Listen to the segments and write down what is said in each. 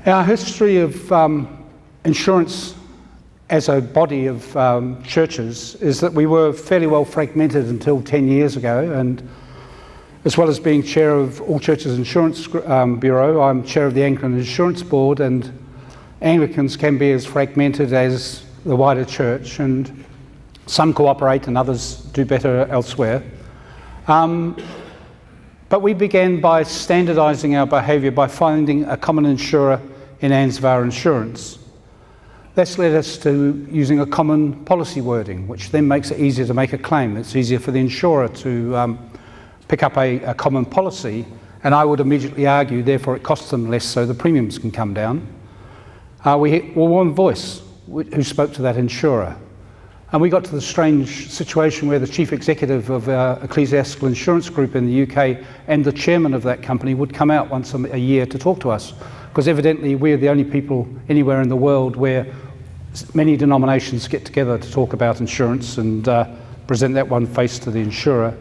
Our history of insurance as a body of churches is that we were fairly well fragmented until 10 years ago, and as well as being chair of AllChurches Insurance Bureau, I'm chair of the Anglican Insurance Board, and Anglicans can be as fragmented as the wider church, and some cooperate and others do better elsewhere. But we began by standardising our behaviour by finding a common insurer in Ansvar Insurance. That's led us to using a common policy wording, which then makes it easier to make a claim. It's easier for the insurer to pick up a common policy, and I would immediately argue, therefore it costs them less so the premiums can come down. We were one voice who spoke to that insurer. And we got to the strange situation where the chief executive of our ecclesiastical insurance group in the UK and the chairman of that company would come out once a year to talk to us, because evidently we're the only people anywhere in the world where many denominations get together to talk about insurance and present that one face to the insurer.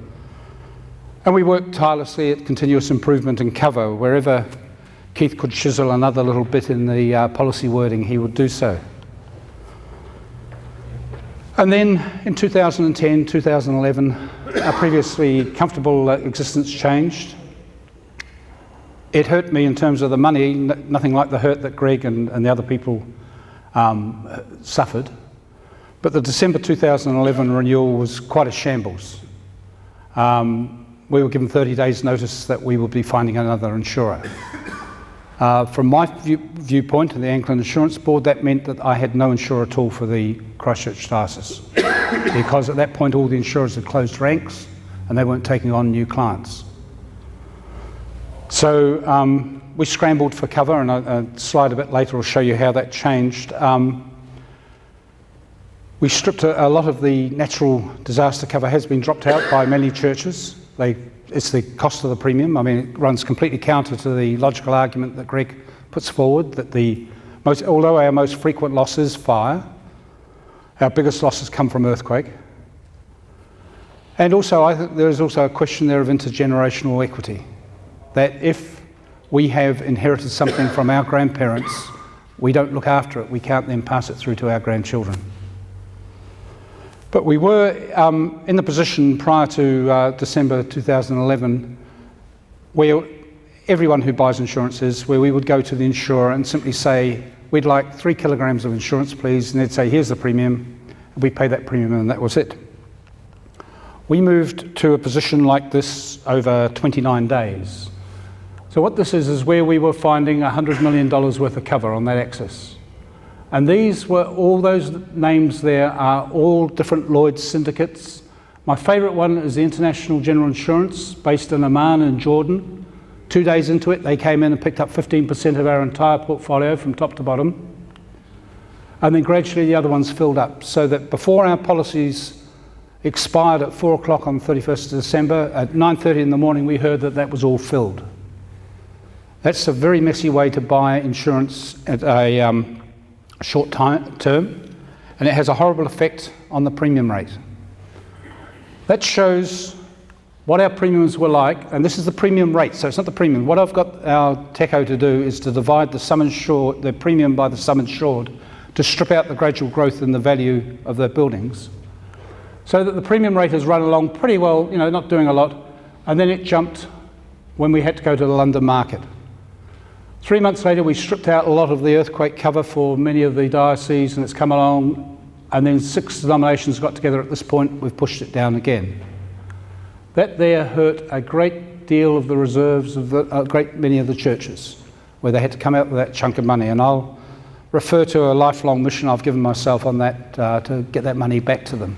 And we worked tirelessly at continuous improvement and cover. Wherever Keith could chisel another little bit in the policy wording, he would do so. And then in 2010, 2011, our previously comfortable existence changed. It hurt me in terms of the money, nothing like the hurt that Greg and the other people suffered. But the December 2011 renewal was quite a shambles. We were given 30 days notice that we would be finding another insurer. From my viewpoint and the Anglican Insurance Board, that meant that I had no insurer at all for the Christchurch diocese, because at that point all the insurers had closed ranks and they weren't taking on new clients. So we scrambled for cover, and a slide a bit later will show you how that changed. We stripped a lot of the natural disaster cover has been dropped out by many churches. It's the cost of the premium. I mean, it runs completely counter to the logical argument that Greg puts forward, that although our most frequent loss is fire, our biggest losses come from earthquake. And also, I think there is also a question there of intergenerational equity, that if we have inherited something from our grandparents, we don't look after it, we can't then pass it through to our grandchildren. But we were in the position prior to December 2011 where everyone who buys insurance is, where we would go to the insurer and simply say, we'd like 3 kilograms of insurance, please, and they'd say, here's the premium. We pay that premium, and that was it. We moved to a position like this over 29 days. So what this is where we were finding $100 million worth of cover on that axis. And these were, all those names there are all different Lloyd's syndicates. My favourite one is the International General Insurance, based in Amman in Jordan. 2 days into it, they came in and picked up 15% of our entire portfolio from top to bottom. And then gradually the other ones filled up, so that before our policies expired at 4 o'clock on 31st of December, at 9:30 in the morning we heard that that was all filled. That's a very messy way to buy insurance at a short term, and it has a horrible effect on the premium rate. That shows what our premiums were like, and this is the premium rate, so it's not the premium. What I've got our techo to do is to divide the sum insured, the premium by the sum insured, to strip out the gradual growth in the value of the buildings, so that the premium rate has run along pretty well, not doing a lot, and then it jumped when we had to go to the London market. 3 months later, we stripped out a lot of the earthquake cover for many of the dioceses, and it's come along, and then 6 denominations got together at this point. We've pushed it down again. That there hurt a great deal of the reserves of a great many of the churches, where they had to come out with that chunk of money. And I'll refer to a lifelong mission I've given myself on that to get that money back to them.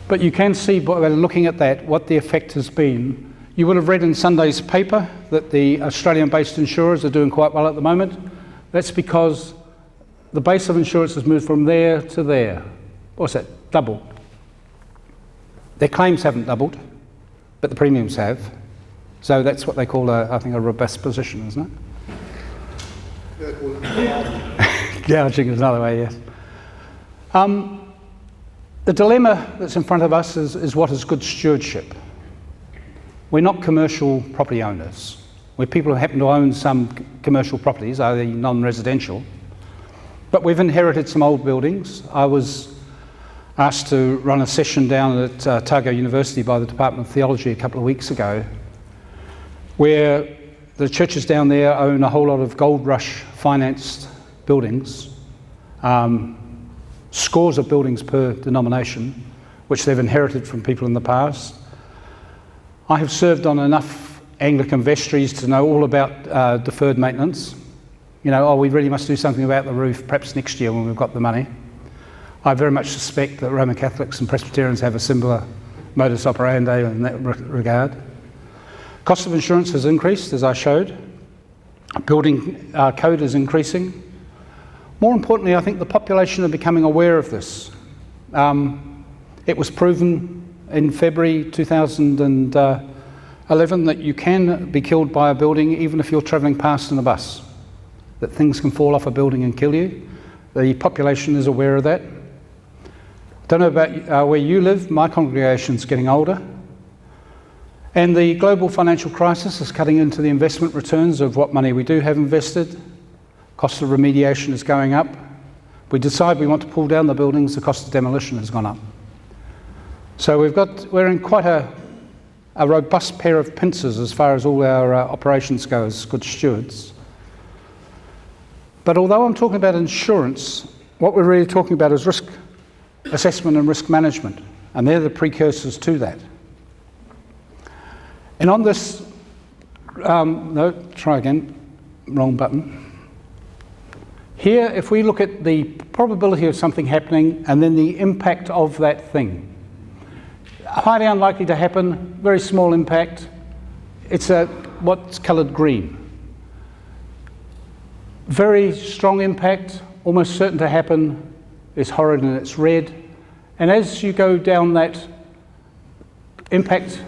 But you can see, by looking at that, what the effect has been. You would have read in Sunday's paper that the Australian-based insurers are doing quite well at the moment. That's because the base of insurance has moved from there to there. What's that? Doubled. Their claims haven't doubled, but the premiums have. So that's what they call, I think, a robust position, isn't it? Gouging is another way, yes. The dilemma that's in front of us is what is good stewardship. We're not commercial property owners. We're people who happen to own some commercial properties, i.e. non-residential. But we've inherited some old buildings. I was asked to run a session down at Otago University by the Department of Theology a couple of weeks ago, where the churches down there own a whole lot of gold rush financed buildings, scores of buildings per denomination, which they've inherited from people in the past. I have served on enough Anglican vestries to know all about deferred maintenance. You know, oh, we really must do something about the roof perhaps next year when we've got the money. I very much suspect that Roman Catholics and Presbyterians have a similar modus operandi in that regard. Cost of insurance has increased, as I showed. Building code is increasing. More importantly, I think the population are becoming aware of this. It was proven in February 2011 that you can be killed by a building even if you're travelling past in a bus, that things can fall off a building and kill you. The population is aware of that. I don't know about where you live, my congregation's getting older. And the global financial crisis is cutting into the investment returns of what money we do have invested. Cost of remediation is going up. We decide we want to pull down the buildings, the cost of demolition has gone up. So we're in quite a robust pair of pincers as far as all our operations go as good stewards. But although I'm talking about insurance, what we're really talking about is risk assessment and risk management, and they're the precursors to that. And on this, no, try again, wrong button. Here, if we look at the probability of something happening and then the impact of that thing, highly unlikely to happen, very small impact, it's what's coloured green. Very strong impact, almost certain to happen, is horrid and it's red. And as you go down that impact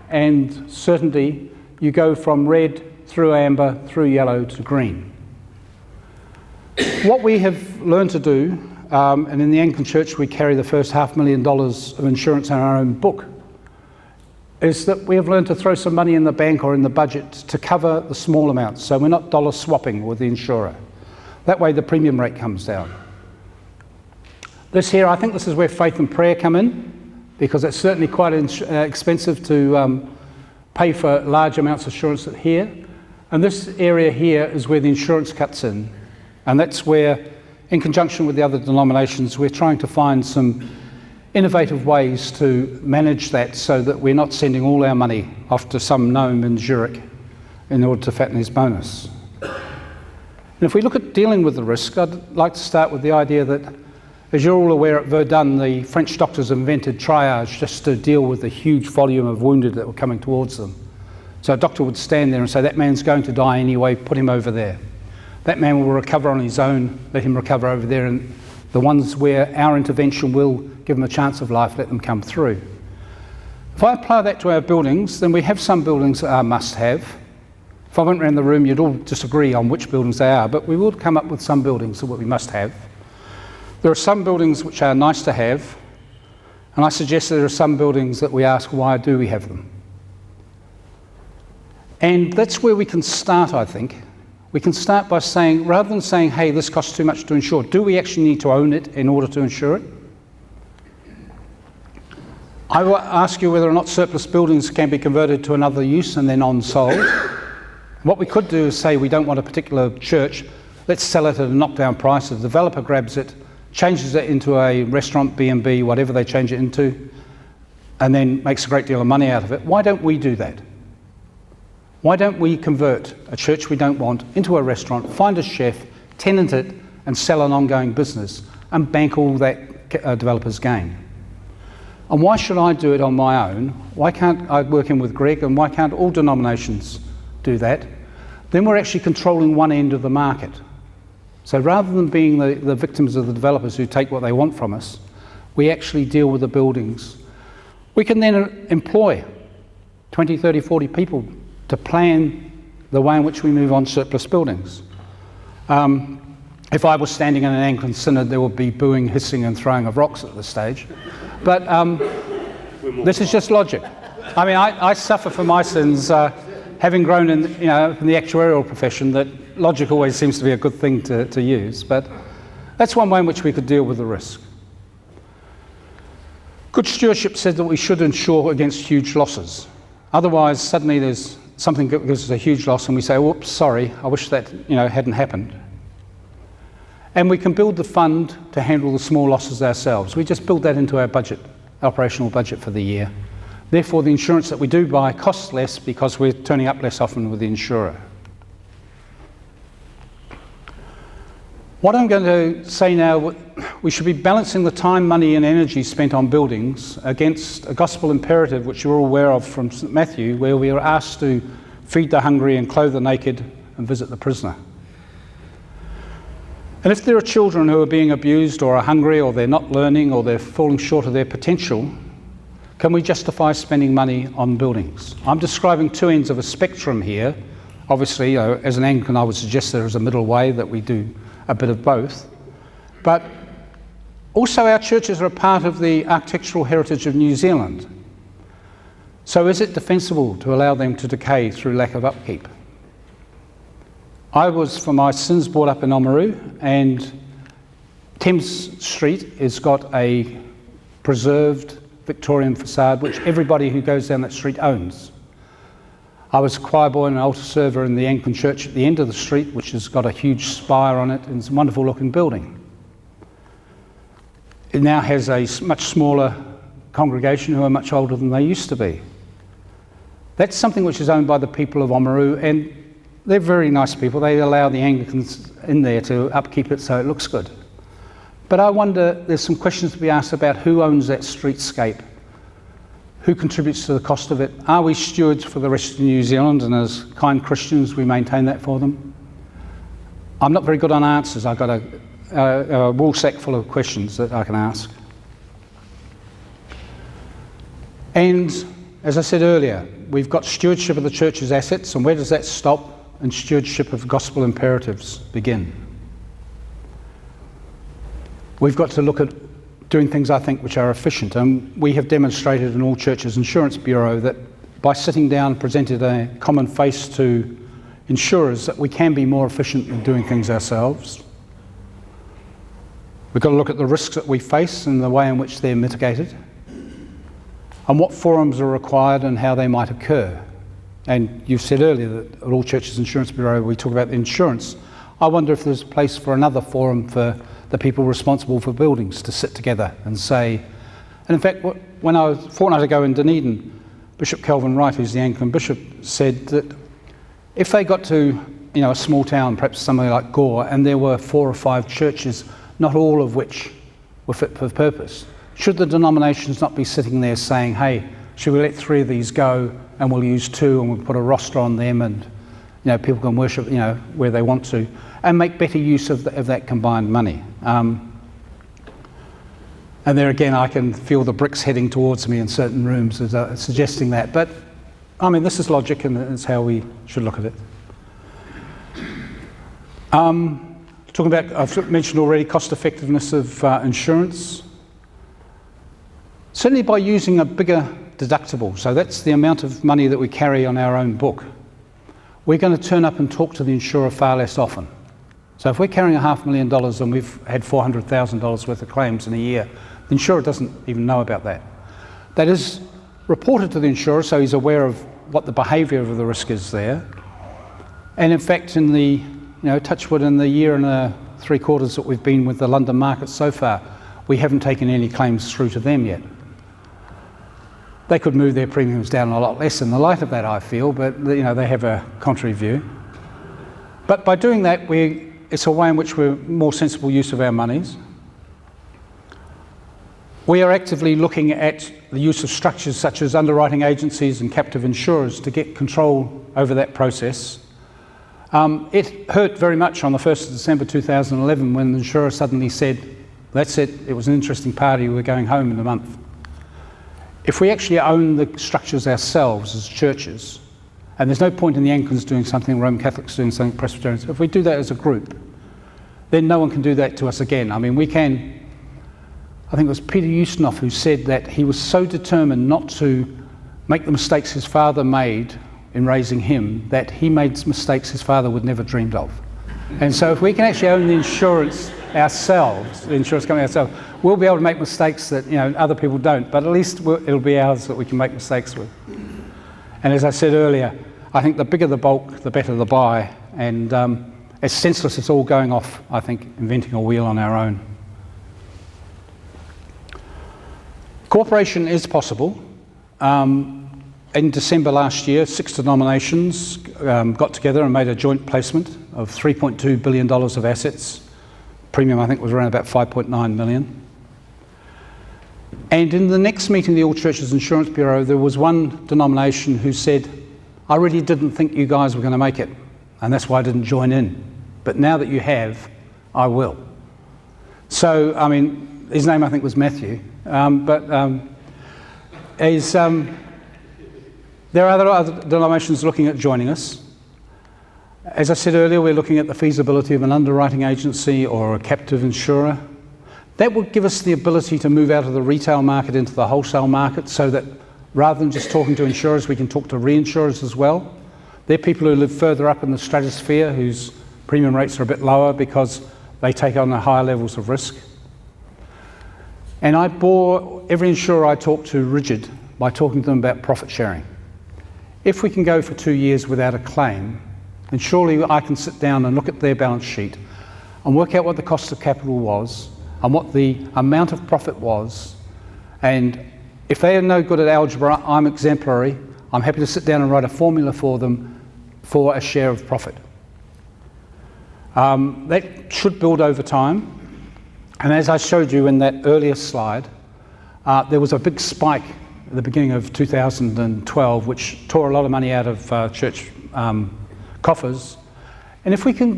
and certainty, you go from red through amber, through yellow to green. What we have learned to do, and in the Anglican Church we carry the first $500,000 of insurance in our own book, is that we have learned to throw some money in the bank or in the budget to cover the small amounts, so we're not dollar swapping with the insurer. That way the premium rate comes down. This here, I think this is where faith and prayer come in, because it's certainly quite expensive to pay for large amounts of insurance here. And this area here is where the insurance cuts in. And that's where, in conjunction with the other denominations, we're trying to find some innovative ways to manage that so that we're not sending all our money off to some gnome in Zurich in order to fatten his bonus. And if we look at dealing with the risk, I'd like to start with the idea that, as you're all aware, at Verdun, the French doctors invented triage just to deal with the huge volume of wounded that were coming towards them. So a doctor would stand there and say, that man's going to die anyway, put him over there. That man will recover on his own, let him recover over there, and the ones where our intervention will give them a chance of life, let them come through. If I apply that to our buildings, then we have some buildings that are must-have. If I went around the room, you'd all disagree on which buildings they are, but we will come up with some buildings that we must have. There are some buildings which are nice to have, and I suggest there are some buildings that we ask, why do we have them? And that's where we can start, I think. We can start by saying, rather than saying, hey, this costs too much to insure, do we actually need to own it in order to insure it? I will ask you whether or not surplus buildings can be converted to another use and then on-sold. What we could do is say we don't want a particular church, let's sell it at a knockdown price. The developer grabs it, changes it into a restaurant, B&B, whatever they change it into, and then makes a great deal of money out of it. Why don't we do that? Why don't we convert a church we don't want into a restaurant, find a chef, tenant it, and sell an ongoing business, and bank all that developer's gain? And why should I do it on my own? Why can't I work in with Greg, and why can't all denominations do that? Then we're actually controlling one end of the market. So rather than being the victims of the developers who take what they want from us, we actually deal with the buildings. We can then employ 20, 30, 40 people to plan the way in which we move on surplus buildings. If I was standing in an Anglican synod, there would be booing, hissing and throwing of rocks at this stage. But this is just logic. I mean, I suffer for my sins, having grown in the actuarial profession, that logic always seems to be a good thing to use, but that's one way in which we could deal with the risk. Good stewardship said that we should insure against huge losses. Otherwise, suddenly there's something that gives us a huge loss and we say, whoops, sorry, I wish that hadn't happened. And we can build the fund to handle the small losses ourselves. We just build that into our budget, operational budget for the year. Therefore, the insurance that we do buy costs less because we're turning up less often with the insurer. What I'm going to say now, we should be balancing the time, money and energy spent on buildings against a gospel imperative which you're all aware of from St. Matthew, where we are asked to feed the hungry and clothe the naked and visit the prisoner. And if there are children who are being abused or are hungry or they're not learning or they're falling short of their potential, can we justify spending money on buildings? I'm describing two ends of a spectrum here. Obviously, as an Anglican, I would suggest there is a middle way that we do a bit of both. But also our churches are a part of the architectural heritage of New Zealand. So is it defensible to allow them to decay through lack of upkeep? I was, for my sins, brought up in Oamaru, and Thames Street has got a preserved Victorian facade which everybody who goes down that street owns. I was a choir boy and an altar server in the Anglican Church at the end of the street, which has got a huge spire on it and it's a wonderful looking building. It now has a much smaller congregation who are much older than they used to be. That's something which is owned by the people of Oamaru, and they're very nice people. They allow the Anglicans in there to upkeep it so it looks good. But I wonder, there's some questions to be asked about who owns that streetscape, who contributes to the cost of it. Are we stewards for the rest of New Zealand, and as kind Christians we maintain that for them? I'm not very good on answers. I've got a woolsack full of questions that I can ask. And as I said earlier, we've got stewardship of the church's assets, and where does that stop and stewardship of gospel imperatives begin? We've got to look at doing things, I think, which are efficient, and we have demonstrated in AllChurches Insurance Bureau that by sitting down and presented a common face to insurers that we can be more efficient in doing things ourselves. We've got to look at the risks that we face and the way in which they're mitigated, and what forums are required and how they might occur. And you've said earlier that at AllChurches Insurance Bureau we talk about the insurance. I wonder if there's a place for another forum for the people responsible for buildings to sit together and say, and in fact, when I was a fortnight ago in Dunedin, Bishop Kelvin Wright, who's the Anglican bishop, said that if they got to a small town, perhaps somewhere like Gore, and there were 4 or 5 churches, not all of which were fit for purpose, should the denominations not be sitting there saying, hey, should we let 3 of these go and we'll use 2 and we'll put a roster on them and people can worship where they want to, and make better use of that combined money. And there again, I can feel the bricks heading towards me in certain rooms as suggesting that. But I mean, this is logic, and it's how we should look at it. Talking about, I've mentioned already, cost effectiveness of insurance. Certainly by using a bigger deductible, so that's the amount of money that we carry on our own book, we're going to turn up and talk to the insurer far less often. So if we're carrying $500,000 and we've had $400,000 worth of claims in a year, the insurer doesn't even know about that. That is reported to the insurer, so he's aware of what the behaviour of the risk is there. And in fact, in the touch wood, in the year and 3 quarters that we've been with the London market so far, we haven't taken any claims through to them yet. They could move their premiums down a lot less in the light of that, I feel, but they have a contrary view. But by doing that, it's a way in which we're more sensible use of our monies. We are actively looking at the use of structures such as underwriting agencies and captive insurers to get control over that process. It hurt very much on the 1st of December 2011 when the insurer suddenly said, that's it was an interesting party, we're going home in a month. If we actually own the structures ourselves as churches, and there's no point in the Anglicans doing something, Roman Catholics doing something, Presbyterians, if we do that as a group, then no one can do that to us again. I mean, we can, I think it was Peter Ustinov who said that he was so determined not to make the mistakes his father made in raising him, that he made mistakes his father would never dreamed of. And so if we can actually own the insurance ourselves, the insurance company ourselves, we'll be able to make mistakes that other people don't, but at least it'll be ours that we can make mistakes with. And as I said earlier, I think the bigger the bulk, the better the buy, and it's senseless it's all going off, I think, inventing a wheel on our own. Cooperation is possible. In December last year, 6 denominations got together and made a joint placement of $3.2 billion of assets. Premium, I think, was around about 5.9 million. And in the next meeting of the AllChurches Insurance Bureau, there was one denomination who said, I really didn't think you guys were going to make it, and that's why I didn't join in. But now that you have, I will. So, I mean, his name, I think, was Matthew. There are other denominations looking at joining us. As I said earlier, we're looking at the feasibility of an underwriting agency or a captive insurer. That would give us the ability to move out of the retail market into the wholesale market, so that rather than just talking to insurers, we can talk to reinsurers as well. They're people who live further up in the stratosphere, whose premium rates are a bit lower because they take on the higher levels of risk. And I bore every insurer I talk to rigid by talking to them about profit sharing. If we can go for 2 years without a claim, then surely I can sit down and look at their balance sheet and work out what the cost of capital was and what the amount of profit was. And if they are no good at algebra, I'm exemplary. I'm happy to sit down and write a formula for them for a share of profit. That should build over time. And as I showed you in that earlier slide, there was a big spike at the beginning of 2012, which tore a lot of money out of church coffers. And if we can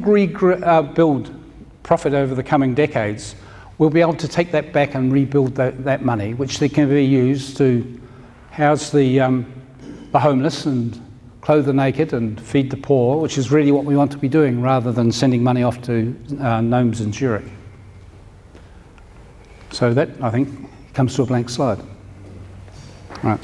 build profit over the coming decades, we'll be able to take that back and rebuild that money, which then can be used to house the homeless and clothe the naked and feed the poor, which is really what we want to be doing, rather than sending money off to gnomes in Zurich. So that, I think, comes to a blank slide. Right.